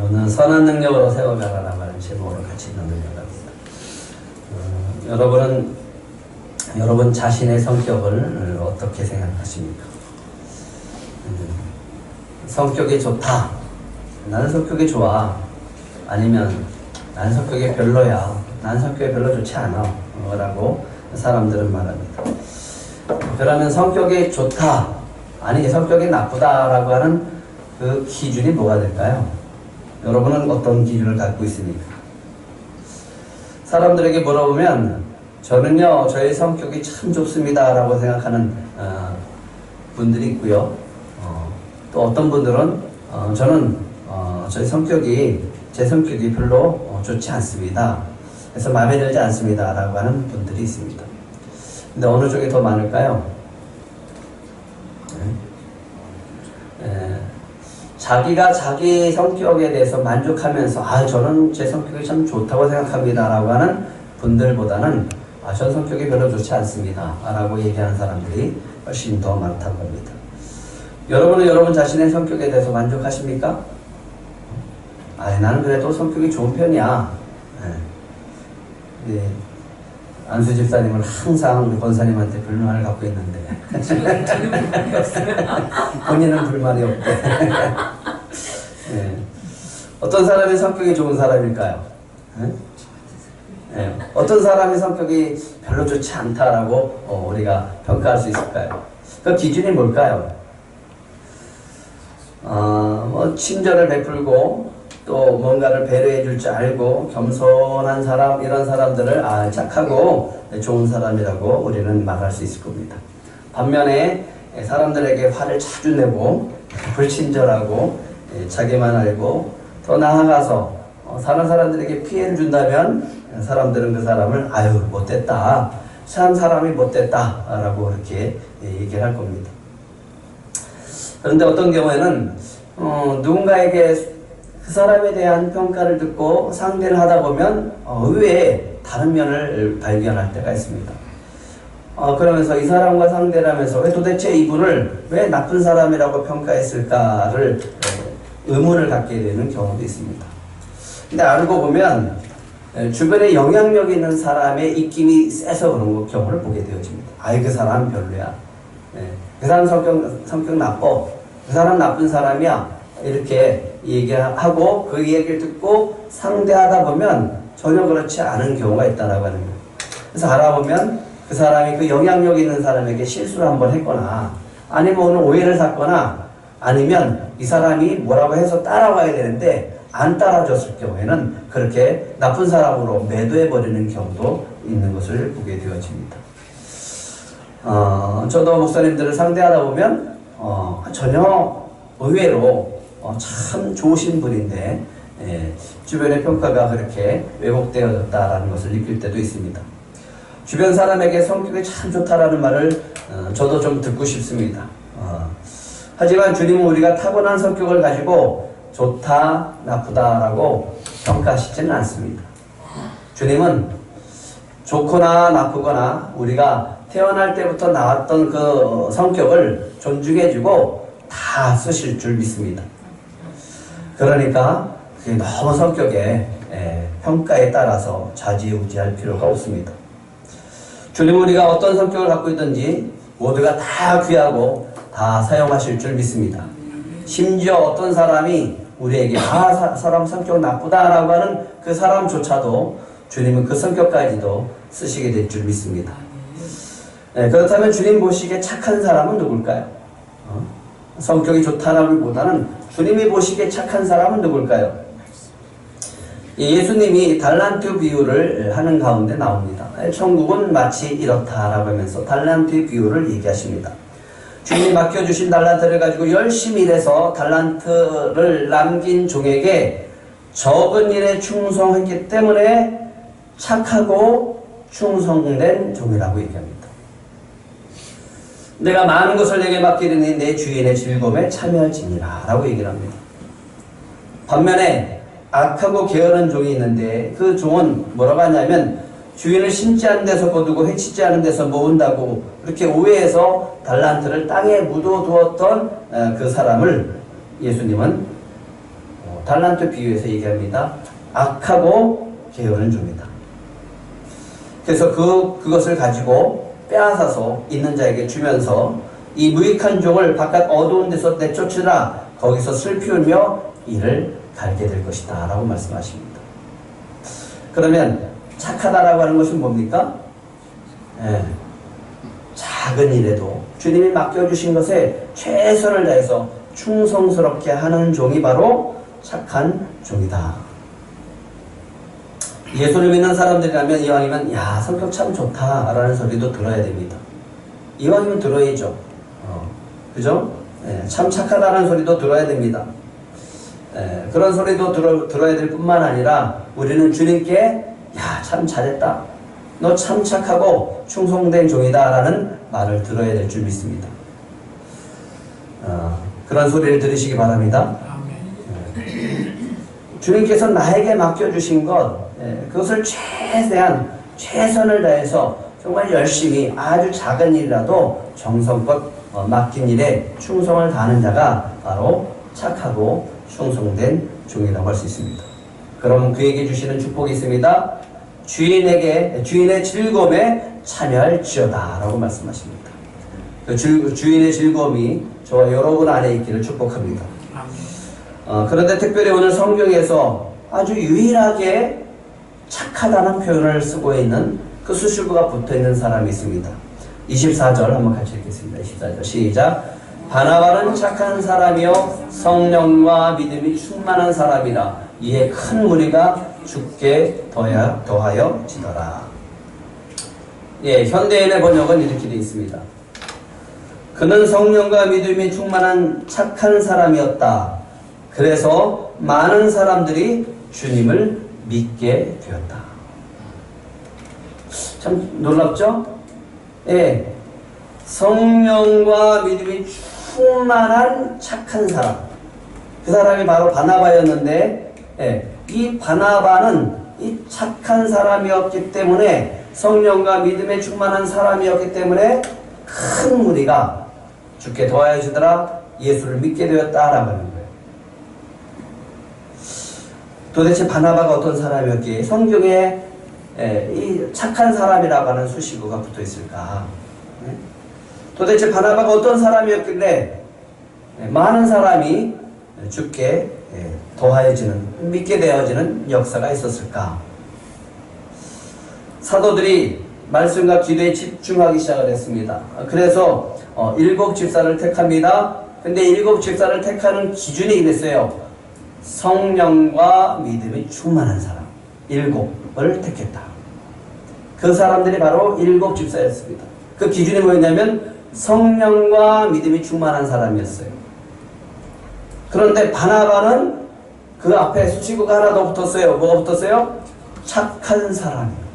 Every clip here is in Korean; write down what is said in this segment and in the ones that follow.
오늘 선한 능력으로 세워가라는 제목으로 같이 나누려고 합니다. 여러분 자신의 성격을 어떻게 생각하십니까? 성격이 좋다. 나는 성격이 좋아. 아니면 나는 성격이 별로야. 나는 성격이 별로 좋지 않아. 라고 사람들은 말합니다. 그러면 성격이 좋다. 아니 성격이 나쁘다라고 하는 그 기준이 뭐가 될까요? 여러분은 어떤 기준을 갖고 있습니까? 사람들에게 물어보면 저는요 저의 성격이 참 좋습니다 라고 생각하는 분들이 있고요. 또 어떤 분들은 저는 제 성격이 별로 좋지 않습니다. 그래서 마음에 들지 않습니다 라고 하는 분들이 있습니다. 근데 어느 쪽이 더 많을까요? 자기가 자기 성격에 대해서 만족하면서 저는 제 성격이 참 좋다고 생각합니다 라고 하는 분들보다는 저 성격이 별로 좋지 않습니다 라고 얘기하는 사람들이 훨씬 더 많다고 합니다. 여러분은 여러분 자신의 성격에 대해서 만족하십니까? 나는 그래도 성격이 좋은 편이야. 네. 안수 집사님은 항상 우리 권사님한테 불만을 갖고 있는데 본인은 불만이 없대. 네. 어떤 사람이 성격이 좋은 사람일까요? 네. 어떤 사람의 성격이 별로 좋지 않다라고 우리가 평가할 수 있을까요? 그 기준이 뭘까요? 친절을 베풀고 또 뭔가를 배려해 줄 줄 알고 겸손한 사람, 이런 사람들을 착하고 좋은 사람이라고 우리는 말할 수 있을 겁니다. 반면에 사람들에게 화를 자주 내고 불친절하고 자기만 알고 더 나아가서 다른 사람들에게 피해를 준다면 사람들은 그 사람을 못됐다, 참 사람이 못됐다 라고 그렇게 얘기를 할 겁니다. 그런데 어떤 경우에는 누군가에게 그 사람에 대한 평가를 듣고 상대를 하다 보면 의외의 다른 면을 발견할 때가 있습니다. 그러면서 이 사람과 상대를 하면서 왜 도대체 이분을 왜 나쁜 사람이라고 평가했을까를 의문을 갖게 되는 경우도 있습니다. 근데 알고 보면 주변에 영향력 있는 사람의 입김이 세서 그런 경우를 보게 되어집니다. 그 사람 별로야. 그 사람 성격 나빠. 그 사람 나쁜 사람이야. 이렇게 얘기하고 그 얘기를 듣고 상대하다 보면 전혀 그렇지 않은 경우가 있다라고 하는 거예요. 그래서 알아보면 그 사람이 그 영향력 있는 사람에게 실수를 한번 했거나 아니면 오늘 오해를 샀거나 아니면 이 사람이 뭐라고 해서 따라와야 되는데 안 따라줬을 경우에는 그렇게 나쁜 사람으로 매도해버리는 경우도 있는 것을 보게 되어집니다. 저도 목사님들을 상대하다 보면 전혀 의외로 참 좋으신 분인데 주변의 평가가 그렇게 왜곡되어졌다라는 것을 느낄 때도 있습니다. 주변 사람에게 성격이 참 좋다라는 말을 저도 좀 듣고 싶습니다. 하지만 주님은 우리가 타고난 성격을 가지고 좋다, 나쁘다라고 평가하시지는 않습니다. 주님은 좋거나 나쁘거나 우리가 태어날 때부터 나왔던 그 성격을 존중해주고 다 쓰실 줄 믿습니다. 그러니까 너무 성격에 평가에 따라서 좌지우지할 필요가 없습니다. 주님은 우리가 어떤 성격을 갖고 있든지 모두가 다 귀하고 다 사용하실 줄 믿습니다. 심지어 어떤 사람이 우리에게 사람 성격 나쁘다라고 하는 그 사람조차도 주님은 그 성격까지도 쓰시게 될 줄 믿습니다. 그렇다면 주님 보시기에 착한 사람은 누굴까요? 성격이 좋다라기보다는 주님이 보시기에 착한 사람은 누굴까요? 예수님이 달란트 비유를 하는 가운데 나옵니다. 천국은 마치 이렇다라고 하면서 달란트의 비유를 얘기하십니다. 주님이 맡겨주신 달란트를 가지고 열심히 일해서 달란트를 남긴 종에게 적은 일에 충성했기 때문에 착하고 충성된 종이라고 얘기합니다. 내가 많은 것을 내게 맡기리니 내 주인의 즐거움에 참여할지니라 라고 얘기를 합니다. 반면에 악하고 게으른 종이 있는데 그 종은 뭐라고 하냐면 주인을 심지 않은 데서 거두고 해치지 않은 데서 모은다고 그렇게 오해해서 달란트를 땅에 묻어두었던 그 사람을 예수님은 달란트 비유에서 얘기합니다. 악하고 게으른 종이다. 그래서 그것을 가지고 빼앗아서 있는 자에게 주면서 이 무익한 종을 바깥 어두운 데서 내쫓으라. 거기서 슬피 울며 이를 갈게 될 것이다 라고 말씀하십니다. 그러면 착하다라고 하는 것은 뭡니까? 작은 일에도 주님이 맡겨주신 것에 최선을 다해서 충성스럽게 하는 종이 바로 착한 종이다. 예수를 믿는 사람들이라면 이왕이면 야 성격 참 좋다라는 소리도 들어야 됩니다. 이왕이면 들어야죠. 그죠? 참 착하다는 소리도 들어야 됩니다. 그런 소리도 들어야 될 뿐만 아니라 우리는 주님께 야 참 잘했다, 너 참 착하고 충성된 종이다 라는 말을 들어야 될 줄 믿습니다. 그런 소리를 들으시기 바랍니다. 주님께서 나에게 맡겨주신 것, 그것을 최대한 최선을 다해서 정말 열심히 아주 작은 일이라도 정성껏 맡긴 일에 충성을 다하는 자가 바로 착하고 충성된 종이라고 할 수 있습니다. 그럼 그에게 주시는 축복이 있습니다. 주인의 즐거움에 참여할지어다 라고 말씀하십니다. 그 주인의 즐거움이 저와 여러분 안에 있기를 축복합니다. 그런데 특별히 오늘 성경에서 아주 유일하게 착하다는 표현을 쓰고 있는 그 수식어가 붙어있는 사람이 있습니다. 24절 한번 같이 읽겠습니다. 24절 시작. 바나바는 착한 사람이요 성령과 믿음이 충만한 사람이라 이에 큰 무리가 죽게 더하여 지더라. 현대인의 번역은 이렇게 되어 있습니다. 그는 성령과 믿음이 충만한 착한 사람이었다. 그래서 많은 사람들이 주님을 믿게 되었다. 참 놀랍죠? 성령과 믿음이 충만한 착한 사람. 그 사람이 바로 바나바였는데, 이 바나바는 이 착한 사람이었기 때문에, 성령과 믿음에 충만한 사람이었기 때문에 큰 무리가 주께 더하여 주더라 예수를 믿게 되었다라고 하는 거예요. 도대체 바나바가 어떤 사람이었기에 성경에 이 착한 사람이라고 하는 수식어가 붙어 있을까? 도대체 바나바가 어떤 사람이었길래 많은 사람이 주께 더하여지는, 믿게 되어지는 역사가 있었을까? 사도들이 말씀과 기도에 집중하기 시작을 했습니다. 그래서 7 집사를 택합니다. 근데 7 집사를 택하는 기준이 이랬어요. 성령과 믿음이 충만한 사람 7을 택했다. 그 사람들이 바로 7 집사였습니다. 그 기준이 뭐였냐면 성령과 믿음이 충만한 사람이었어요. 그런데 바나바는 그 앞에 수식어가 하나 더 붙었어요. 뭐가 붙었어요? 착한 사람이요.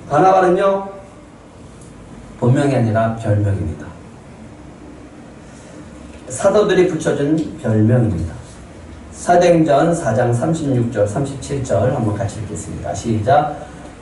바나바는요 본명이 아니라 별명입니다. 사도들이 붙여준 별명입니다. 사도행전 4장 36절 37절 한번 같이 읽겠습니다. 시작.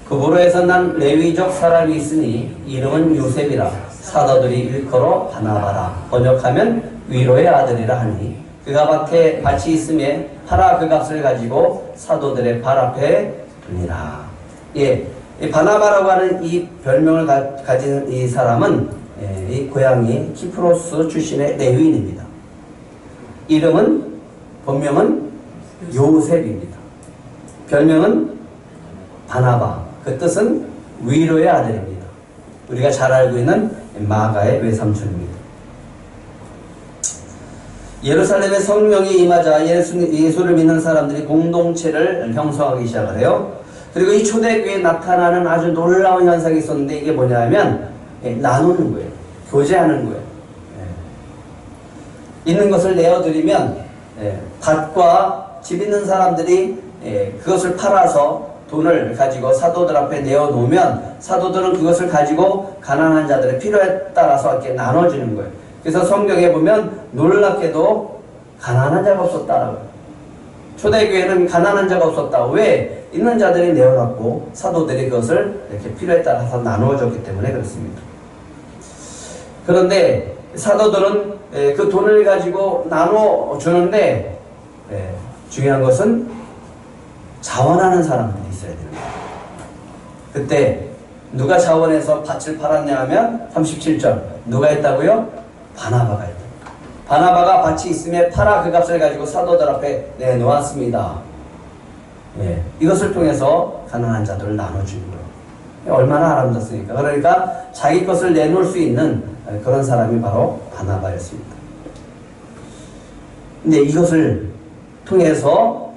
그 무로에서 난 레위족 사람이 있으니 이름은 요셉이라 사도들이 일컬어 바나바라 번역하면 위로의 아들이라 하니 그가 밭이 있음에 팔아 그 값을 가지고 사도들의 발 앞에 두니라. 이 바나바라고 하는 이 별명을 가진 이 사람은 이 고향이 키프로스 출신의 레위인입니다. 본명은 요셉입니다. 별명은 바나바. 그 뜻은 위로의 아들입니다. 우리가 잘 알고 있는 마가의 외삼촌입니다. 예루살렘에 성령이 임하자 예수를 믿는 사람들이 공동체를 형성하기 시작을 해요. 그리고 이 초대교회에 나타나는 아주 놀라운 현상이 있었는데 이게 뭐냐면 나누는 거예요. 교제하는 거예요. 있는 것을 내어드리면 밭과 집 있는 사람들이 그것을 팔아서 돈을 가지고 사도들 앞에 내어놓으면 사도들은 그것을 가지고 가난한 자들의 필요에 따라서 이렇게 나눠주는 거예요. 그래서 성경에 보면 놀랍게도 가난한 자가 없었다라고요. 초대교회는 가난한 자가 없었다. 왜? 있는 자들이 내어놨고 사도들이 그것을 이렇게 필요에 따라서 나누어줬기 때문에 그렇습니다. 그런데 사도들은 그 돈을 가지고 나눠 주는데 중요한 것은 자원하는 사람들이 있어야 되는 거예요. 그때 누가 자원해서 밭을 팔았냐 하면 37절 누가 했다고요? 바나바가 했다. 바나바가 밭이 있음에 팔아 그 값을 가지고 사도들 앞에 내놓았습니다. 이것을 통해서 가난한 자들을 나눠주는 거예요. 얼마나 아름답습니까? 그러니까 자기 것을 내놓을 수 있는 그런 사람이 바로 바나바였습니다. 근데 이것을 통해서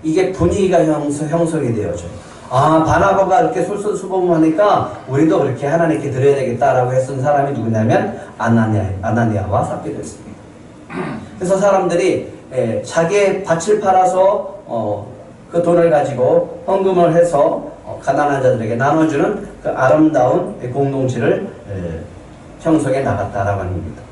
이게 분위기가 형성이 되어져요. 아, 바나바가 이렇게 솔선수범하니까 우리도 그렇게 하나님께 드려야 되겠다라고 했던 사람이 누구냐면 아나니아와 삽비라였습니다. 그래서 사람들이 자기의 밭을 팔아서 그 돈을 가지고 헌금을 해서 가난한 자들에게 나눠주는 그 아름다운 공동체를 형성해 나갔다라고 합니다.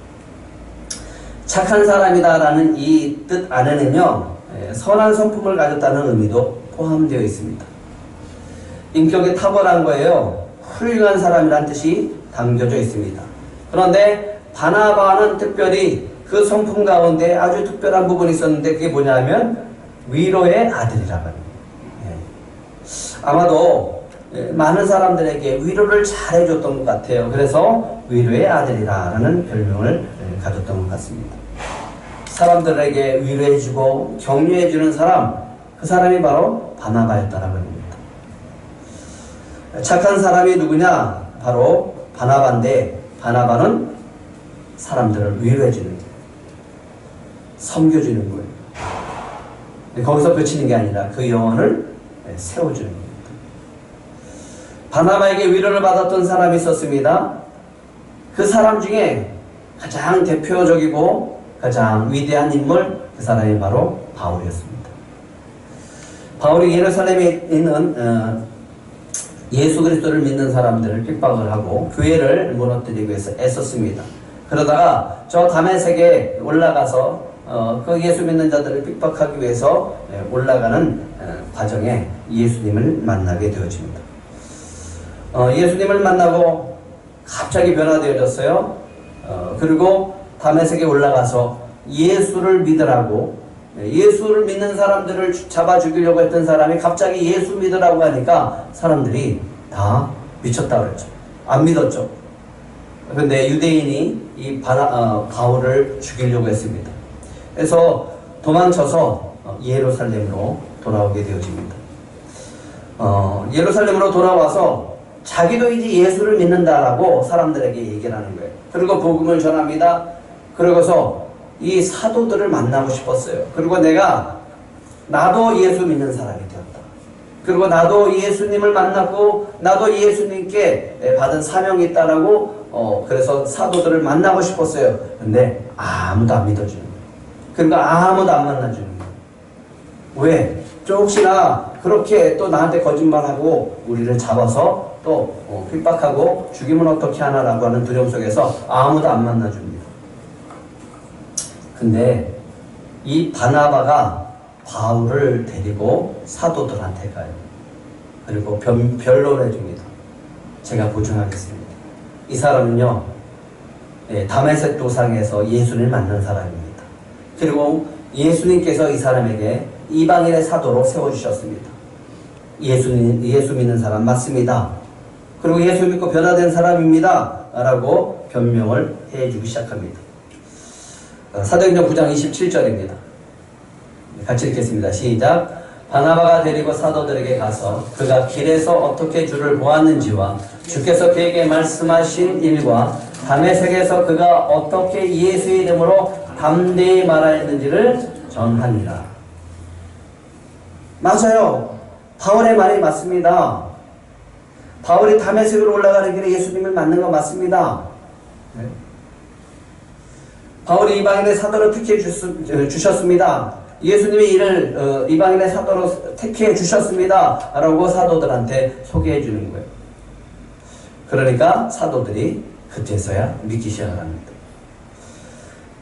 착한 사람이다라는 이 뜻 안에는요, 선한 성품을 가졌다는 의미도 포함되어 있습니다. 인격이 탁월한 거예요. 훌륭한 사람이란 뜻이 담겨져 있습니다. 그런데 바나바는 특별히 그 성품 가운데 아주 특별한 부분이 있었는데 그게 뭐냐면 위로의 아들이라고 합니다. 아마도 많은 사람들에게 위로를 잘해줬던 것 같아요. 그래서 위로의 아들이라는 별명을 가졌던 것 같습니다. 사람들에게 위로해주고 격려해주는 사람, 그 사람이 바로 바나바였다라고 합니다. 착한 사람이 누구냐? 바로 바나바인데 바나바는 사람들을 위로해주는 거예요. 섬겨주는 거예요. 거기서 그치는 게 아니라 그 영혼을 세워주는 겁니다. 바나바에게 위로를 받았던 사람이 있었습니다. 그 사람 중에 가장 대표적이고 가장 위대한 인물, 그 사람이 바로 바울이었습니다. 바울이 예루살렘에 있는 예수 그리스도를 믿는 사람들을 핍박을 하고 교회를 무너뜨리기 위해서 애썼습니다. 그러다가 저 다메섹에 올라가서 그 예수 믿는 자들을 핍박하기 위해서 올라가는 과정에 예수님을 만나게 되어집니다. 예수님을 만나고 갑자기 변화되어졌어요. 그리고 다메섹에 올라가서 예수를 믿으라고, 예수를 믿는 사람들을 잡아 죽이려고 했던 사람이 갑자기 예수 믿으라고 하니까 사람들이 다 미쳤다 그랬죠. 안 믿었죠. 그런데 유대인이 이 바울을 죽이려고 했습니다. 그래서 도망쳐서 예루살렘으로 돌아오게 되어집니다. 예루살렘으로 돌아와서 자기도 이제 예수를 믿는다라고 사람들에게 얘기를 하는 거예요. 그리고 복음을 전합니다. 그러고서 이 사도들을 만나고 싶었어요. 그리고 나도 예수 믿는 사람이 되었다. 그리고 나도 예수님을 만났고 나도 예수님께 받은 사명이 있다라고 그래서 사도들을 만나고 싶었어요. 근데 아무도 안 믿어주는 거예요. 그러니까 아무도 안 만나주는 거예요. 왜? 혹시나 그렇게 또 나한테 거짓말하고 우리를 잡아서 또 핍박하고 죽이면 어떻게 하나라고 하는 두려움 속에서 아무도 안 만나줍니다. 근데 이 바나바가 바울을 데리고 사도들한테 가요. 그리고 변론해 줍니다. 제가 보증하겠습니다. 이 사람은요, 다메섹 도상에서 예수를 만난 사람입니다. 그리고 예수님께서 이 사람에게 이방인의 사도로 세워주셨습니다. 예수 믿는 사람 맞습니다. 그리고 예수 믿고 변화된 사람입니다. 라고 변명을 해주기 시작합니다. 사도행전 9장 27절입니다. 같이 읽겠습니다. 시작. 바나바가 데리고 사도들에게 가서 그가 길에서 어떻게 주를 보았는지와 주께서 그에게 말씀하신 일과 다메섹에서 그가 어떻게 예수의 이름으로 담대히 말하였는지를 전하니라. 맞아요. 바울의 말이 맞습니다. 바울이 다메섹으로 올라가는 길에 예수님을 만난 건 맞습니다. 네. 바울이 이방인의 사도로 택해 주셨습니다. 예수님의 일을 이방인의 사도로 택해 주셨습니다. 라고 사도들한테 소개해 주는 거예요. 그러니까 사도들이 그때서야 믿기 시작을 합니다.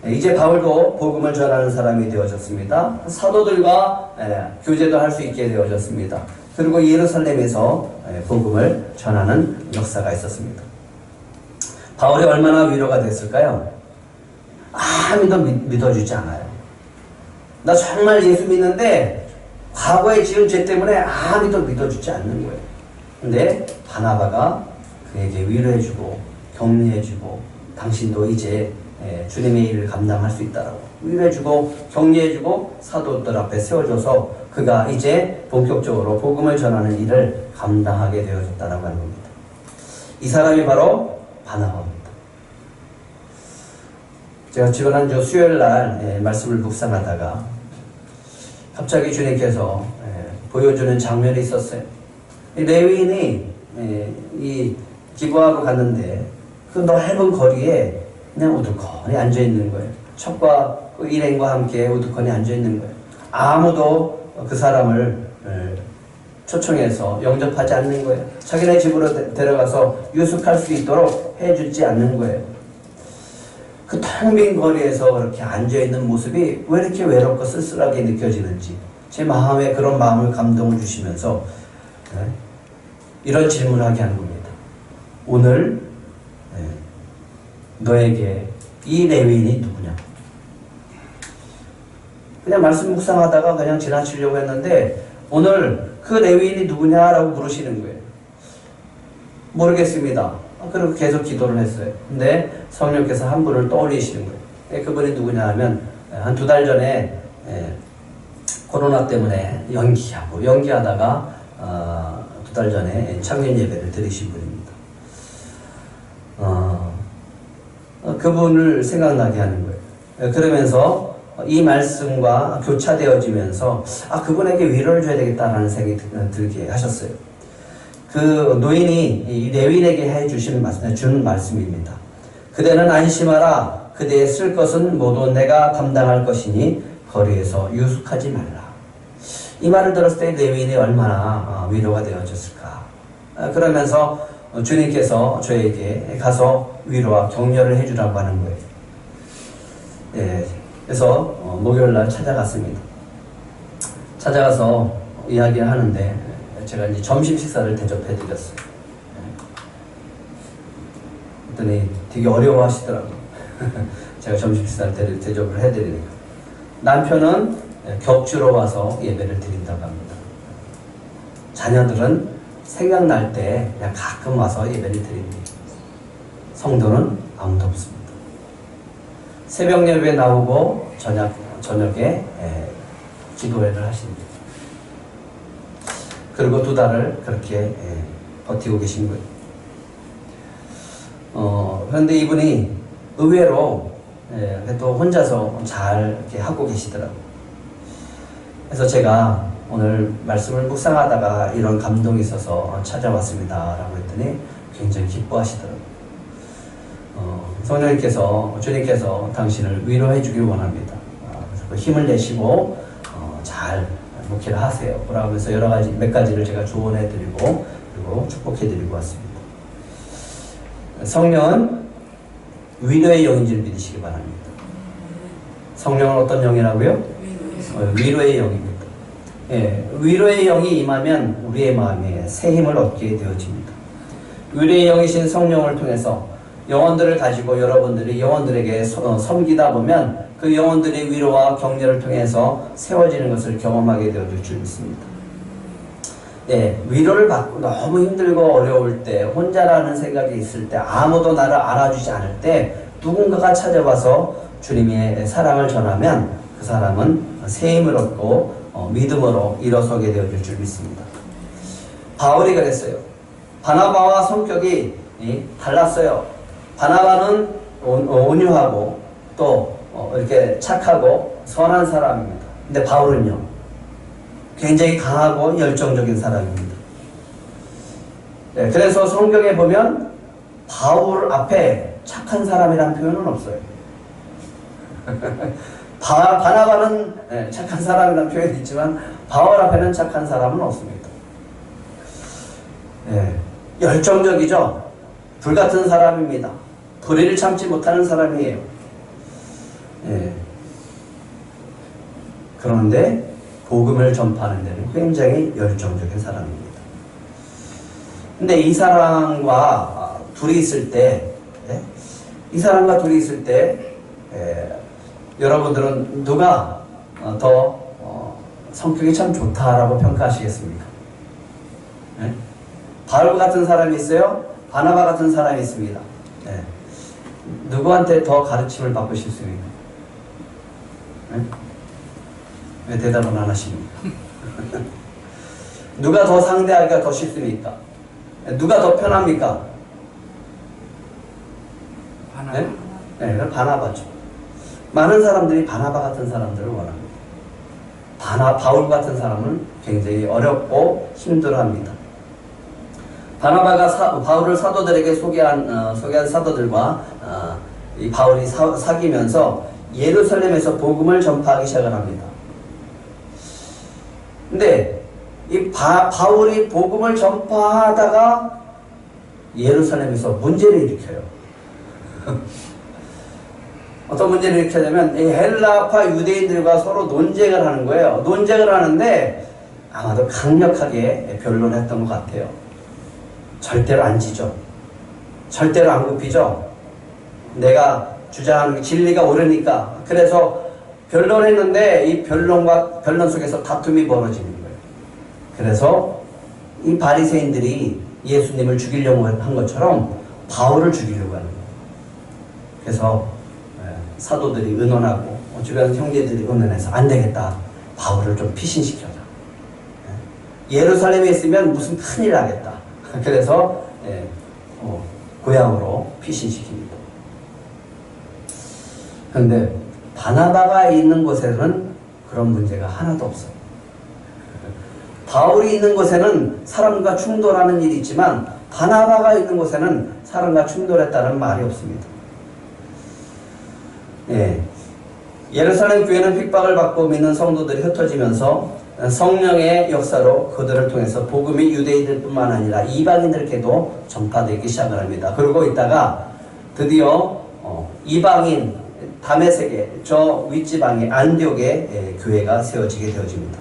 이제 바울도 복음을 전하는 사람이 되어졌습니다. 사도들과 교제도 할 수 있게 되어졌습니다. 그리고 예루살렘에서 복음을 전하는 역사가 있었습니다. 바울이 얼마나 위로가 됐을까요? 아무도 믿어주지 않아요. 나 정말 예수 믿는데 과거에 지은 죄 때문에 아무도 믿어주지 않는 거예요. 근데 바나바가 그에게 위로해주고 격려해주고 당신도 이제 주님의 일을 감당할 수 있다라고 위로해주고 격려해주고 사도들 앞에 세워줘서 그가 이제 본격적으로 복음을 전하는 일을 감당하게 되어졌다라고 하는 겁니다. 이 사람이 바로 바나바입니다. 제가 지난주 수요일날 말씀을 묵상하다가 갑자기 주님께서 보여주는 장면이 있었어요. 레위인이 이 기부하러 갔는데 그 넓은 거리에 그냥 우두커니 앉아있는 거예요. 첩과 그 일행과 함께 우두커니 앉아있는 거예요. 아무도 그 사람을 초청해서 영접하지 않는 거예요. 자기네 집으로 데려가서 유숙할 수 있도록 해주지 않는 거예요. 그 텅 빈 거리에서 그렇게 앉아있는 모습이 왜 이렇게 외롭고 쓸쓸하게 느껴지는지 제 마음에 그런 마음을 감동을 주시면서 이런 질문을 하게 하는 겁니다. 오늘 너에게 이 레위인이 누구냐? 그냥 말씀 묵상하다가 그냥 지나치려고 했는데 오늘 그 레위인이 누구냐라고 물으시는 거예요. 모르겠습니다. 그리고 계속 기도를 했어요. 근데 성령께서 한 분을 떠올리시는 거예요. 그분이 누구냐 하면 한 2달 전에 코로나 때문에 연기하다가 2달 전에 창립 예배를 드리신 분입니다. 그분을 생각나게 하는 거예요. 그러면서 이 말씀과 교차되어지면서 그분에게 위로를 줘야 되겠다라는 생각이 들게 하셨어요. 그 노인이 이 레위인에게 준 말씀입니다. 그대는 안심하라. 그대의 쓸 것은 모두 내가 감당할 것이니 거리에서 유숙하지 말라. 이 말을 들었을 때 레위인이 얼마나 위로가 되어졌을까. 그러면서 주님께서 저에게 가서 위로와 격려를 해주라고 하는 거예요. 그래서 목요일날 찾아갔습니다. 찾아가서 이야기를 하는데 제가 이제 점심 식사를 대접해드렸어요. 그랬더니 되게 어려워하시더라고요. 제가 점심 식사를 대접을 해드리니까. 남편은 격주로 와서 예배를 드린다고 합니다. 자녀들은 생각날 때 그냥 가끔 와서 예배를 드립니다. 성도는 아무도 없습니다. 새벽 예배 나오고 저녁에 기도회를 하십니다. 그리고 2달을 그렇게 버티고 계신 거예요. 그런데 이분이 의외로 또 혼자서 잘 이렇게 하고 계시더라고요. 그래서 제가 오늘 말씀을 묵상하다가 이런 감동이 있어서 찾아왔습니다 라고 했더니 굉장히 기뻐하시더라고요. 성령님께서 주님께서 당신을 위로해 주길 원합니다. 그래서 그 힘을 내시고 잘 목회를 하세요 라고 하면서 몇 가지를 제가 조언해 드리고 그리고 축복해 드리고 왔습니다. 성령은 위로의 영인 줄 믿으시기 바랍니다. 성령은 어떤 영이라고요? 위로의 영입니다. 위로의 영이 임하면 우리의 마음에 새 힘을 얻게 되어집니다. 위로의 영이신 성령을 통해서 영혼들을 가지고 여러분들이 영혼들에게 섬기다 보면 그 영혼들의 위로와 격려를 통해서 세워지는 것을 경험하게 되어질 줄 믿습니다. 위로를 받고 너무 힘들고 어려울 때, 혼자라는 생각이 있을 때, 아무도 나를 알아주지 않을 때 누군가가 찾아와서 주님의 사랑을 전하면 그 사람은 새 힘을 얻고 믿음으로 일어서게 되어질 줄 믿습니다. 바울이 그랬어요. 바나바와 성격이 달랐어요. 바나바는 온유하고 또 이렇게 착하고 선한 사람입니다. 근데 바울은요, 굉장히 강하고 열정적인 사람입니다. 그래서 성경에 보면 바울 앞에 착한 사람이라는 표현은 없어요. 바나바는 착한 사람이라는 표현이 있지만 바울 앞에는 착한 사람은 없습니다. 열정적이죠. 불같은 사람입니다. 불의를 참지 못하는 사람이에요. 그런데 복음을 전파하는 데는 굉장히 열정적인 사람입니다. 근데 이 사람과 둘이 있을 때 예? 이 사람과 둘이 있을 때 여러분들은 누가 더 성격이 참 좋다라고 평가하시겠습니까? 예? 바울 같은 사람이 있어요. 바나바 같은 사람이 있습니다. 예. 누구한테 더 가르침을 받고 싶습니까? 예? 왜 대답은 안 하십니까? 누가 더 상대하기가 더 쉽습니까? 누가 더 편합니까? 바나바. 네? 네, 그럼 바나바죠. 많은 사람들이 바나바 같은 사람들을 원합니다. 바울 같은 사람은 굉장히 어렵고 힘들어합니다. 바나바가 바울을 사도들에게 소개한 사도들과 이 바울이 사귀면서 예루살렘에서 복음을 전파하기 시작을 합니다. 근데 이 바울이 복음을 전파하다가 예루살렘에서 문제를 일으켜요. 어떤 문제를 일으키냐면 이 헬라파 유대인들과 서로 논쟁을 하는 거예요. 논쟁을 하는데 아마도 강력하게 변론했던 것 같아요. 절대로 안 지죠. 절대로 안 굽히죠. 내가 주장하는 진리가 옳으니까. 그래서 변론했는데 이 변론 속에서 다툼이 벌어지는 거예요. 그래서 이 바리새인들이 예수님을 죽이려고 한 것처럼 바울을 죽이려고 하는 거예요. 그래서 사도들이 의논하고 주변 형제들이 의논해서 안 되겠다. 바울을 좀 피신시켜라. 예루살렘에 있으면 무슨 큰일 나겠다. 그래서 고향으로 피신시킵니다. 그런데 바나바가 있는 곳에는 그런 문제가 하나도 없어요. 바울이 있는 곳에는 사람과 충돌하는 일이 있지만 바나바가 있는 곳에는 사람과 충돌했다는 말이 없습니다. 예루살렘 교회는 핍박을 받고 믿는 성도들이 흩어지면서 성령의 역사로 그들을 통해서 복음이 유대인들뿐만 아니라 이방인들께도 전파되기 시작을 합니다. 그러고 있다가 드디어 이방인 다메섹의 저 윗지방의 안디옥에 교회가 세워지게 되어집니다.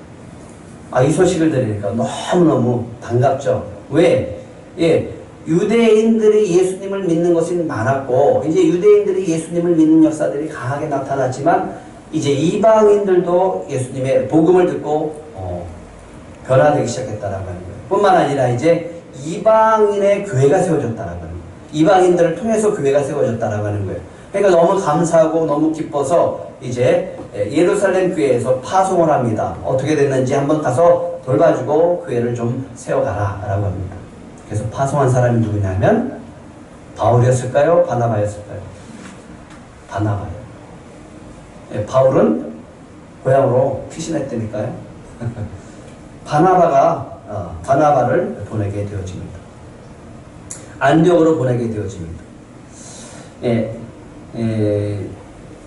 이 소식을 들으니까 너무너무 반갑죠. 왜? 유대인들이 예수님을 믿는 것이 많았고 이제 유대인들이 예수님을 믿는 역사들이 강하게 나타났지만 이제 이방인들도 예수님의 복음을 듣고 변화되기 시작했다라고 하는 거예요. 뿐만 아니라 이제 이방인의 교회가 세워졌다라고 하는 거예요. 이방인들을 통해서 교회가 세워졌다라고 하는 거예요. 그러니까 너무 감사하고 너무 기뻐서 이제 예루살렘 교회에서 파송을 합니다. 어떻게 됐는지 한번 가서 돌봐주고 교회를 좀 세워가라 라고 합니다. 그래서 파송한 사람이 누구냐면 바울이었을까요? 바나바였을까요? 바나바예요. 바울은 고향으로 피신했다니까요. 바나바를 보내게 되어집니다. 안디옥으로 보내게 되어집니다.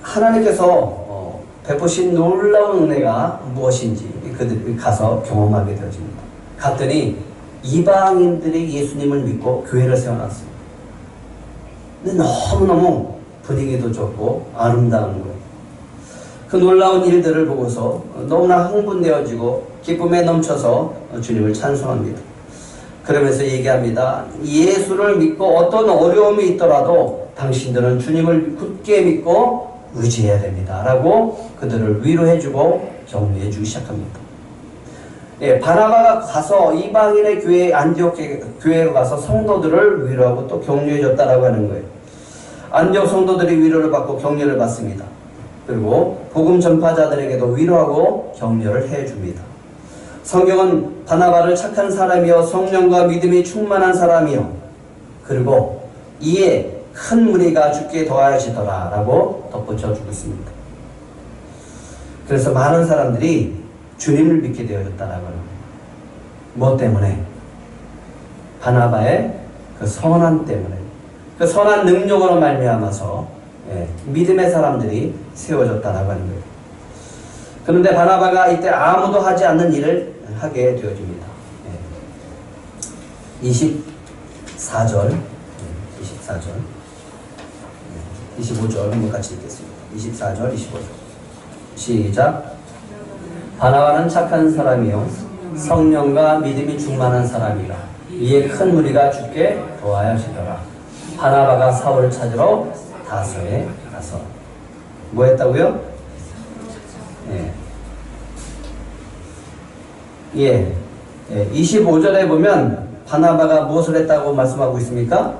하나님께서 베푸신 놀라운 은혜가 무엇인지 그들이 가서 경험하게 되어집니다. 갔더니 이방인들이 예수님을 믿고 교회를 세워놨어요. 근데 너무너무 분위기도 좋고 아름다운 거예요. 그 놀라운 일들을 보고서 너무나 흥분되어지고 기쁨에 넘쳐서 주님을 찬송합니다. 그러면서 얘기합니다. 예수를 믿고 어떤 어려움이 있더라도 당신들은 주님을 굳게 믿고 의지해야 됩니다. 라고 그들을 위로해주고 격려해주기 시작합니다. 바나바가 가서 이방인의 교회 안디옥 교회로 가서 성도들을 위로하고 또 격려해줬다라고 하는 거예요. 안디옥 성도들이 위로를 받고 격려를 받습니다. 그리고 복음 전파자들에게도 위로하고 격려를 해줍니다. 성경은 바나바를 착한 사람이요 성령과 믿음이 충만한 사람이요 그리고 이에 큰 무리가 주께 더하여지더라 라고 덧붙여주고 있습니다. 그래서 많은 사람들이 주님을 믿게 되어졌다라고 하는 거예요. 뭐 때문에? 바나바의 그 선한 때문에, 그 선한 능력으로 말미암아서 믿음의 사람들이 세워졌다라고 하는 거예요. 그런데 바나바가 이때 아무도 하지 않는 일을 하게 되어집니다. 24절 25절 한번 같이 읽겠습니다. 24절 25절 시작. 바나바는 착한 사람이요 성령과 믿음이 충만한 사람이라 이에 큰 무리가 주께 도와하시더라. 바나바가 사울을 찾으러 다소에 가서 뭐 했다고요? 예. 25절에 보면 바나바가 무엇을 했다고 말씀하고 있습니까?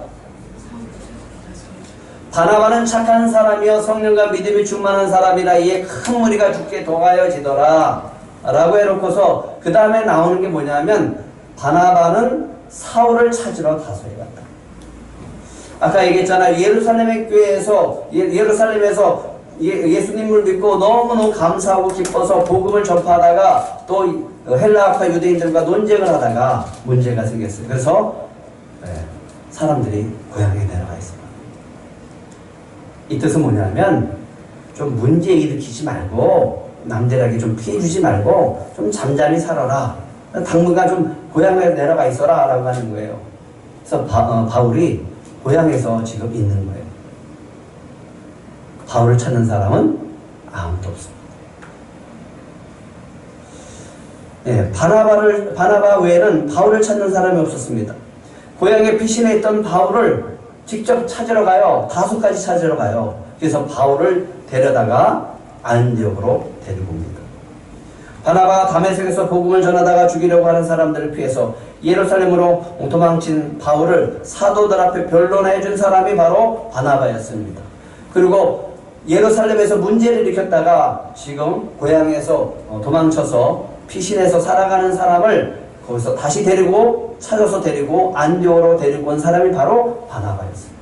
바나바는 착한 사람이여 성령과 믿음이 충만한 사람이라 이에 큰 무리가 죽게 도하여지더라 라고 해놓고서 그 다음에 나오는 게 뭐냐면 바나바는 사울을 찾으러 다소에 갔다. 아까 얘기했잖아요. 예루살렘의 교회에서 예루살렘에서 예수님을 믿고 너무너무 감사하고 기뻐서 복음을 전파하다가 또 헬라학파 유대인들과 논쟁을 하다가 문제가 생겼어요. 그래서 사람들이 고향에 내려가 있어요. 이 뜻은 뭐냐면 좀 문제 일으키지 말고 남들에게 좀 피해주지 말고 좀 잠잠히 살아라. 당분간 좀 고향에 내려가 있어라 라고 하는 거예요. 그래서 바울이 고향에서 지금 있는 거예요. 바울을 찾는 사람은 아무도 없습니다. 바나바 외에는 바울을 찾는 사람이 없었습니다. 고향에 피신해 있던 바울을 직접 찾으러 가요. 다소까지 찾으러 가요. 그래서 바울을 데려다가 안디옥으로 데리고 옵니다. 바나바가 다메섹에서 복음을 전하다가 죽이려고 하는 사람들을 피해서 예루살렘으로 도망친 바울을 사도들 앞에 변론해 준 사람이 바로 바나바였습니다. 그리고 예루살렘에서 문제를 일으켰다가 지금 고향에서 도망쳐서 피신해서 살아가는 사람을 거기서 다시 찾아서 데리고 안디옥으로 데리고 온 사람이 바로 바나바였습니다.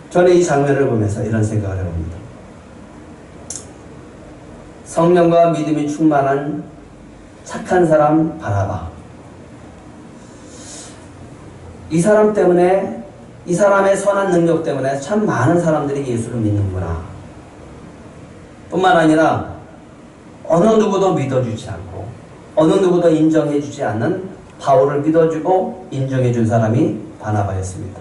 저는 이 장면을 보면서 이런 생각을 해봅니다. 성령과 믿음이 충만한 착한 사람 바나바. 이 사람 때문에, 이 사람의 선한 능력 때문에 참 많은 사람들이 예수를 믿는구나. 뿐만 아니라 어느 누구도 믿어주지 않고 어느 누구도 인정해주지 않는 바울을 믿어주고 인정해준 사람이 바나바였습니다.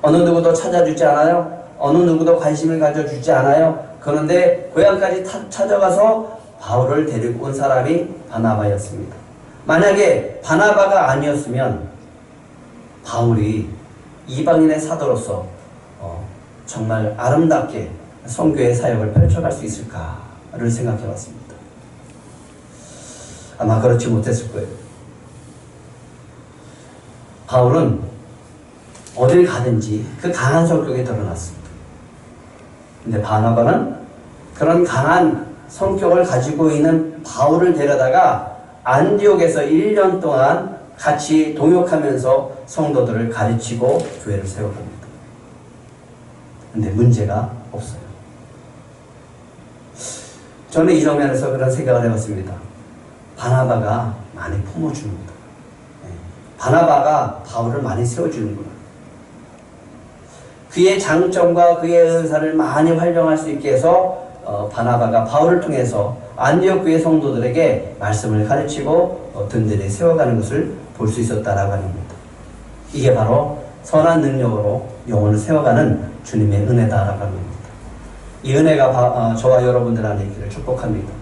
어느 누구도 찾아주지 않아요. 어느 누구도 관심을 가져주지 않아요. 그런데 고향까지 찾아가서 바울을 데리고 온 사람이 바나바였습니다. 만약에 바나바가 아니었으면 바울이 이방인의 사도로서 정말 아름답게 선교의 사역을 펼쳐갈 수 있을까를 생각해 봤습니다. 아마 그렇지 못했을 거예요. 바울은 어딜 가든지 그 강한 성격이 드러났습니다. 근데 바나바는 그런 강한 성격을 가지고 있는 바울을 데려다가 안디옥에서 1년 동안 같이 동역하면서 성도들을 가르치고 교회를 세워갑니다. 근데 문제가 없어요. 저는 이 장면에서 그런 생각을 해봤습니다. 바나바가 많이 품어줍니다. 바나바가 바울을 많이 세워주는구나. 그의 장점과 그의 은사를 많이 활용할 수 있게 해서 바나바가 바울을 통해서 안디옥 교회 성도들에게 말씀을 가르치고 든든히 세워가는 것을 볼 수 있었다라고 하는 겁니다. 이게 바로 선한 능력으로 영혼을 세워가는 주님의 은혜다라고 하는 겁니다. 이 은혜가 저와 여러분들 안에 있기를 축복합니다.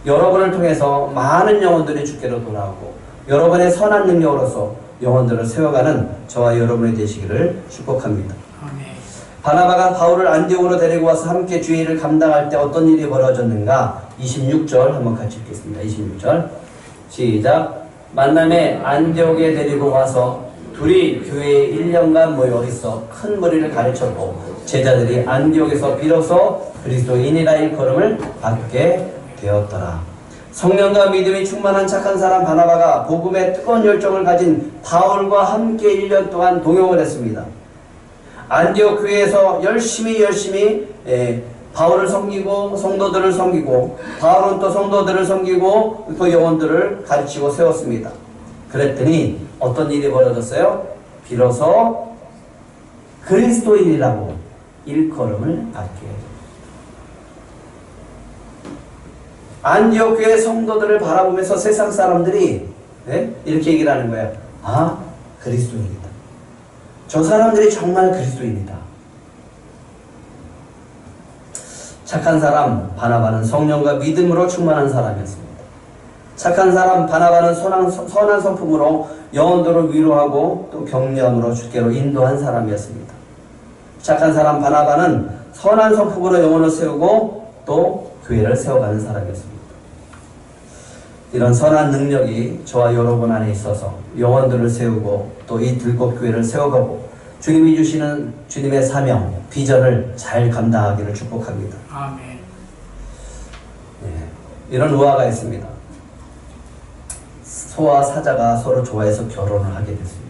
여러분을 통해서 많은 영혼들이 주께로 돌아오고 여러분의 선한 능력으로서 영혼들을 세워가는 저와 여러분이 되시기를 축복합니다. 바나바가 바울을 안디옥으로 데리고 와서 함께 주의 일을 감당할 때 어떤 일이 벌어졌는가? 26절 한번 같이 읽겠습니다. 26절 시작. 만남에 안디옥에 데리고 와서 둘이 교회에 1년간 모여 있어 큰 무리를 가르쳤고 제자들이 안디옥에서 비로소 그리스도인이라 일컬음을 받게 되었더라. 성령과 믿음이 충만한 착한 사람 바나바가 복음의 뜨거운 열정을 가진 바울과 함께 1년 동안 동역을 했습니다. 안디옥 교회에서 열심히 바울을 섬기고 성도들을 섬기고 바울은 또 성도들을 섬기고 그 영혼들을 가르치고 세웠습니다. 그랬더니 어떤 일이 벌어졌어요? 비로소 그리스도인이라고 일컬음을 받게 해요. 안디옥 교회 성도들을 바라보면서 세상 사람들이 이렇게 얘기를 하는 거예요. 아, 그리스도인이다. 저 사람들이 정말 그리스도인이다. 착한 사람 바나바는 성령과 믿음으로 충만한 사람이었습니다. 착한 사람 바나바는 선한 성품으로 영혼들을 위로하고 또 격려함으로 주께로 인도한 사람이었습니다. 착한 사람 바나바는 선한 성품으로 영혼을 세우고 또 교회를 세워가는 사람이었습니다. 이런 선한 능력이 저와 여러분 안에 있어서 영혼들을 세우고 또 이 들꽃 교회를 세워가고 주님이 주시는 주님의 사명, 비전을 잘 감당하기를 축복합니다. 아멘. 이런 우화가 있습니다. 소와 사자가 서로 좋아해서 결혼을 하게 됐습니다.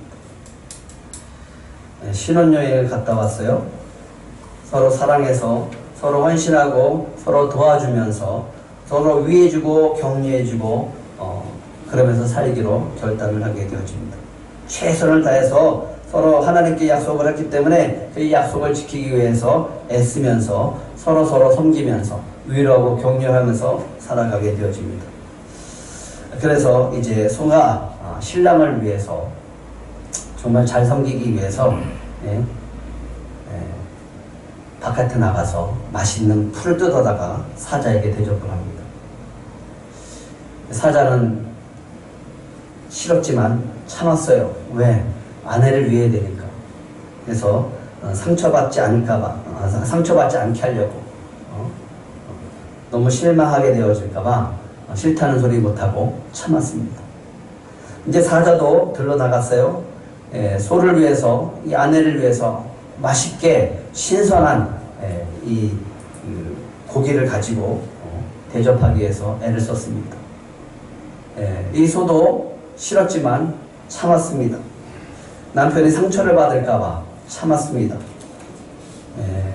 신혼여행을 갔다 왔어요. 서로 사랑해서 서로 헌신하고 서로 도와주면서 서로 위해주고 격려해주고 그러면서 살기로 결단을 하게 되어집니다. 최선을 다해서 서로 하나님께 약속을 했기 때문에 그 약속을 지키기 위해서 애쓰면서 서로 섬기면서 위로하고 격려하면서 살아가게 되어집니다. 그래서 이제 소가 신랑을 위해서 정말 잘 섬기기 위해서 바깥에 나가서 맛있는 풀을 뜯어다가 사자에게 대접을 합니다. 사자는 싫었지만 참았어요. 왜? 아내를 위해 되니까. 그래서 상처받지 않게 하려고 너무 실망하게 되어질까봐 싫다는 소리 못하고 참았습니다. 이제 사자도 들러나갔어요. 소를 위해서, 이 아내를 위해서 맛있게 신선한 이 고기를 가지고 대접하기 위해서 애를 썼습니다. 이 소도 싫었지만 참았습니다. 남편이 상처를 받을까봐 참았습니다.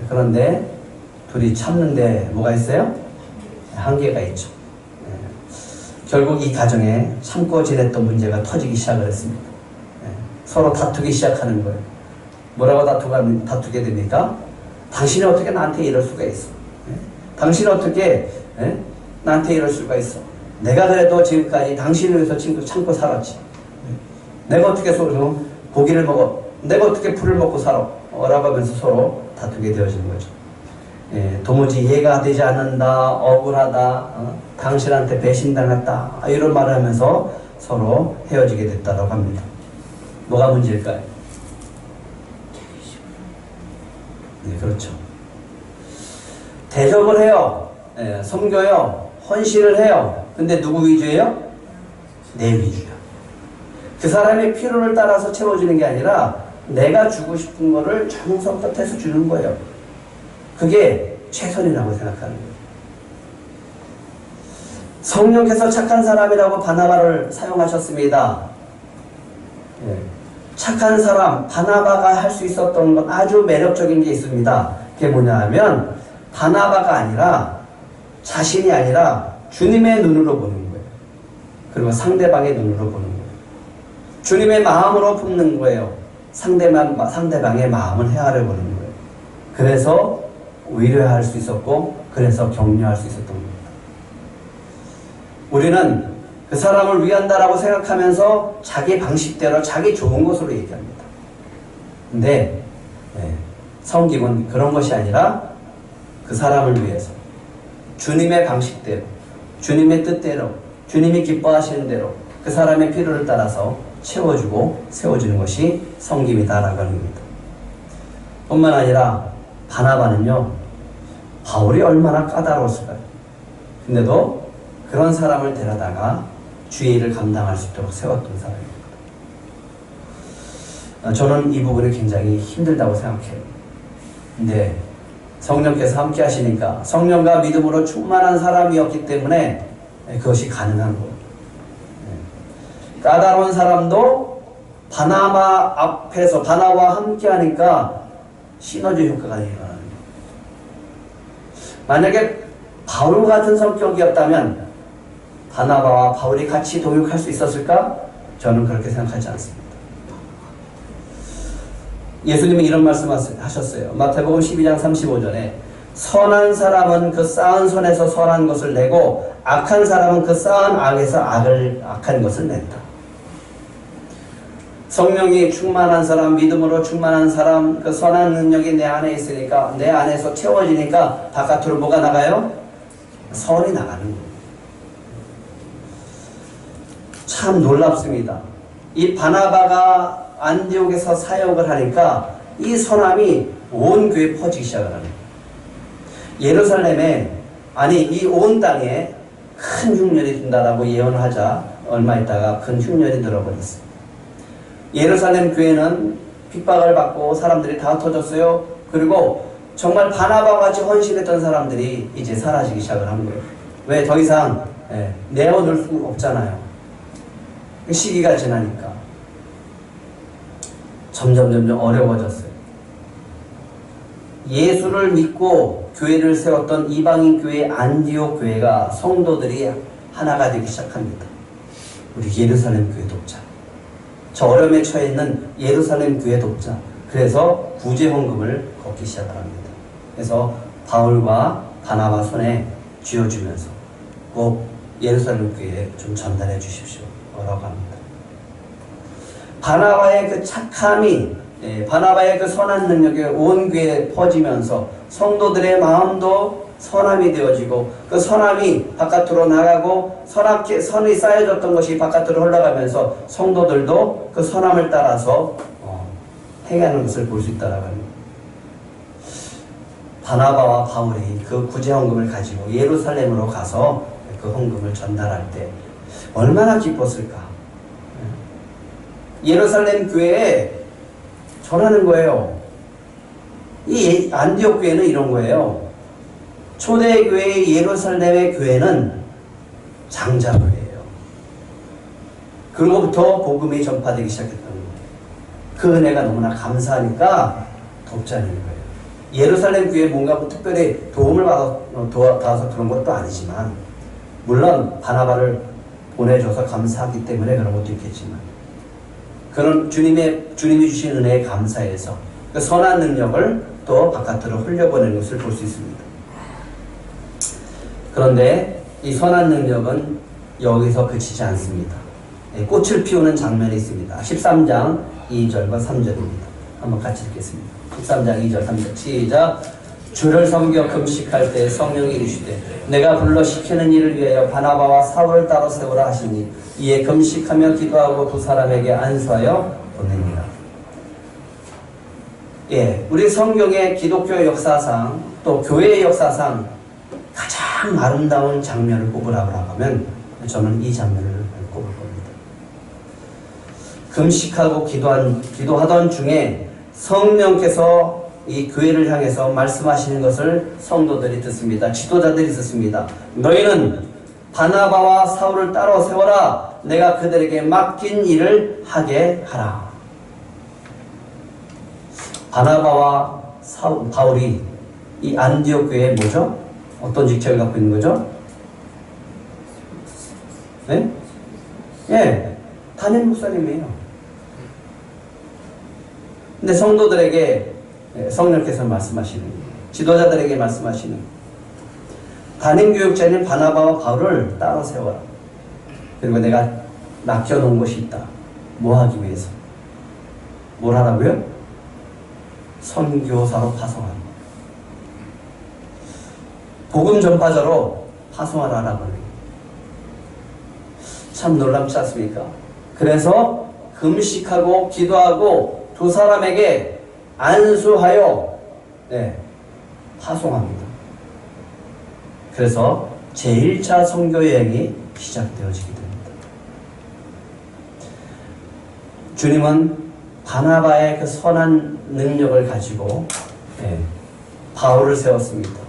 그런데 둘이 참는데 뭐가 있어요? 한계가 있죠. 결국 이 가정에 참고 지냈던 문제가 터지기 시작을 했습니다. 서로 다투기 시작하는 거예요. 뭐라고 다투게 됩니까? 당신이 어떻게 나한테 이럴 수가 있어? 당신이 어떻게 나한테 이럴 수가 있어? 내가 그래도 지금까지 당신을 위해서 참고 살았지. 내가 어떻게 고기를 먹어? 내가 어떻게 풀을 먹고 살아? 라고 하면서 서로 다투게 되어지는 거죠. 도무지 이해가 되지 않는다, 억울하다, 당신한테 배신당했다, 이런 말을 하면서 서로 헤어지게 됐다고 합니다. 뭐가 문제일까요? 네, 그렇죠. 대접을 해요. 섬겨요. 헌신을 해요. 근데 누구 위주예요? 내 위주야. 그 사람의 필요를 따라서 채워주는 게 아니라 내가 주고 싶은 거를 정성껏 해서 주는 거예요. 그게 최선이라고 생각하는 거예요. 성령께서 착한 사람이라고 바나바를 사용하셨습니다. 착한 사람, 바나바가 할 수 있었던 건 아주 매력적인 게 있습니다. 그게 뭐냐 하면 바나바가 아니라 자신이 아니라 주님의 눈으로 보는 거예요. 그리고 상대방의 눈으로 보는 거예요. 주님의 마음으로 품는 거예요. 상대방의 마음을 헤아려 보는 거예요. 그래서 위로할 수 있었고 그래서 격려할 수 있었던 겁니다. 우리는 그 사람을 위한다라고 생각하면서 자기 방식대로 자기 좋은 것으로 얘기합니다. 근데 섬김은 그런 것이 아니라 그 사람을 위해서 주님의 방식대로, 주님의 뜻대로, 주님이 기뻐하시는 대로 그 사람의 필요를 따라서 채워주고 세워주는 것이 섬김이다라고 하는 겁니다. 뿐만 아니라 바나바는요, 바울이 얼마나 까다로웠을까요? 근데도 그런 사람을 데려다가 주의 일을 감당할 수 있도록 세웠던 사람입니다. 저는 이 부분이 굉장히 힘들다고 생각해요. 근데 성령께서 함께 하시니까 성령과 믿음으로 충만한 사람이었기 때문에 그것이 가능한 거예요. 까다로운 사람도 바나바 앞에서 바나바와 함께 하니까 시너지 효과가 일어나는 거예요. 만약에 바울 같은 성격이었다면 바나바와 바울이 같이 동역할 수 있었을까? 저는 그렇게 생각하지 않습니다. 예수님은 이런 말씀 하셨어요. 마태복음 12장 35절에 선한 사람은 그 쌓은 선에서 선한 것을 내고 악한 사람은 그 쌓은 악에서 악한 것을 낸다. 성령이 충만한 사람, 믿음으로 충만한 사람, 그 선한 능력이 내 안에 있으니까 내 안에서 채워지니까 바깥으로 뭐가 나가요? 선이 나가는 거예요. 참 놀랍습니다. 이 바나바가 안디옥에서 사역을 하니까 이 선함이 온 교회에 퍼지기 시작을 합니다. 예루살렘에, 아니 이 온 땅에 큰 흉년이 든다라고 예언을 하자 얼마 있다가 큰 흉년이 들어버렸어요. 예루살렘 교회는 핍박을 받고 사람들이 다 터졌어요. 그리고 정말 바나바와 같이 헌신했던 사람들이 이제 사라지기 시작을 한 거예요. 왜? 더 이상 내어놓을 수 없잖아요. 시기가 지나니까 점점 어려워졌어요. 예수를 믿고 교회를 세웠던 이방인 교회 안디옥 교회가 성도들이 하나가 되기 시작합니다. 우리 예루살렘 교회 돕자. 저 어려움에 처해 있는 예루살렘 교회 돕자. 그래서 구제 헌금을 걷기 시작을 합니다. 그래서 바울과 바나바 손에 쥐어주면서 꼭 예루살렘 교회에 좀 전달해 주십시오 라고 합니다. 바나바의 그 착함이, 바나바의 그 선한 능력이 온 교회에 퍼지면서 성도들의 마음도 선함이 되어지고 그 선함이 바깥으로 나가고 선이 쌓여졌던 것이 바깥으로 흘러가면서 성도들도 그 선함을 따라서 행하는 것을 볼 수 있다고 합니다. 바나바와 바울이 그 구제 헌금을 가지고 예루살렘으로 가서 그 헌금을 전달할 때 얼마나 기뻤을까. 예루살렘 교회에 전하는 거예요. 이 안디옥 교회는 이런 거예요. 초대교회 예루살렘의 교회는 장자교회예요. 그로부터 복음이 전파되기 시작했던 거예요. 그 은혜가 너무나 감사하니까 돕자는 거예요. 예루살렘 교회에 뭔가 특별히 도움을 받아서 그런 것도 아니지만, 물론 바나바를 보내줘서 감사하기 때문에 그런 것도 있겠지만, 그런 주님이 주신 은혜에 감사해서 그 선한 능력을 또 바깥으로 흘려보내는 것을 볼 수 있습니다. 그런데 이 선한 능력은 여기서 그치지 않습니다. 꽃을 피우는 장면이 있습니다. 13장 2절과 3절입니다. 한번 같이 읽겠습니다. 13장 2절 3절 시작. 주를 섬겨 금식할 때 성령이 이르시되 내가 불러 시키는 일을 위하여 바나바와 사울을 따로 세우라 하시니 이에 금식하며 기도하고 두 사람에게 안수하여 보냅니다. 우리 성경의 기독교 역사상 또 교회의 역사상 가장 아름다운 장면을 꼽으라고 하면 저는 이 장면을 꼽을 겁니다. 금식하고 기도하던 중에 성령께서 이 교회를 향해서 말씀하시는 것을 성도들이 듣습니다. 지도자들이 듣습니다. 너희는 바나바와 사울을 따로 세워라. 내가 그들에게 맡긴 일을 하게 하라. 바나바와 바울이 이 안디옥 교회에 뭐죠? 어떤 직책을 갖고 있는 거죠? 담임 목사님이에요. 근데 성도들에게 성령께서 말씀하시는, 지도자들에게 말씀하시는, 담임교육자인 바나바와 바울을 따로 세워라. 그리고 내가 맡겨놓은 것이 있다. 뭐 하기 위해서? 뭘 하라고요? 선교사로 파송하는 것. 복음 전파자로 파송하라라고 해요. 참 놀랍지 않습니까? 그래서 금식하고 기도하고 두 사람에게 안수하여 파송합니다. 그래서 제1차 선교여행이 시작되어지게 됩니다. 주님은 바나바의 그 선한 능력을 가지고 바울을 세웠습니다.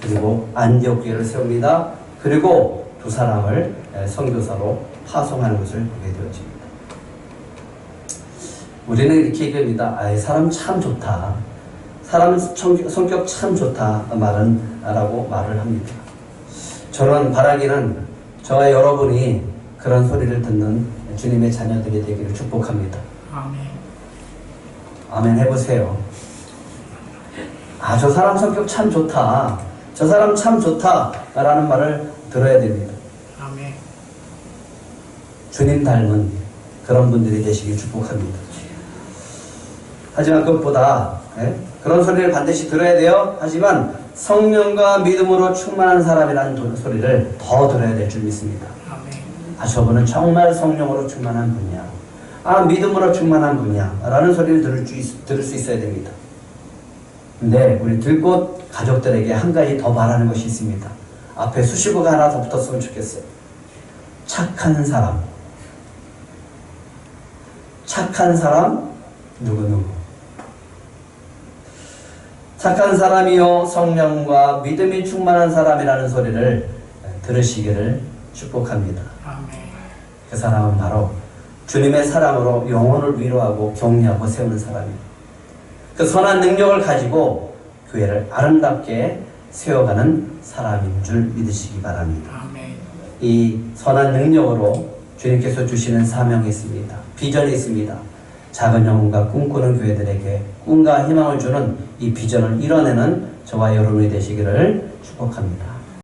그리고 안디옥 교회를 세웁니다. 그리고 두 사람을 선교사로 파송하는 것을 보게 되어집니다. 우리는 이렇게 얘기합니다. 사람 참 좋다. 사람 성격 참 좋다. 라고 말을 합니다. 저는 바라기는 저와 여러분이 그런 소리를 듣는 주님의 자녀들이 되기를 축복합니다. 아멘. 아멘 해보세요. 저 사람 성격 참 좋다. 저 사람 참 좋다. 라는 말을 들어야 됩니다. 아멘. 주님 닮은 그런 분들이 되시길 축복합니다. 하지만 그것보다 그런 소리를 반드시 들어야 돼요. 하지만 성령과 믿음으로 충만한 사람이라는 소리를 더 들어야 될 줄 믿습니다. 아멘. 아, 저분은 정말 성령으로 충만한 분이야. 아, 믿음으로 충만한 분이야. 라는 소리를 들을 수 있어야 됩니다. 근데 우리 들꽃 가족들에게 한 가지 더 바라는 것이 있습니다. 앞에 수식어가 하나 더 붙었으면 좋겠어요. 착한 사람. 착한 사람, 누구누구. 착한 사람이요 성령과 믿음이 충만한 사람이라는 소리를 들으시기를 축복합니다. 그 사람은 바로 주님의 사랑으로 영혼을 위로하고 격려하고 세우는 사람이에요. 그 선한 능력을 가지고 교회를 아름답게 세워가는 사람인 줄 믿으시기 바랍니다. 이 선한 능력으로 주님께서 주시는 사명이 있습니다. 비전이 있습니다. 작은 영혼과 꿈꾸는 교회들에게 꿈과 희망을 주는 이 비전을 이뤄내는 저와 여러분이 되시기를 축복합니다.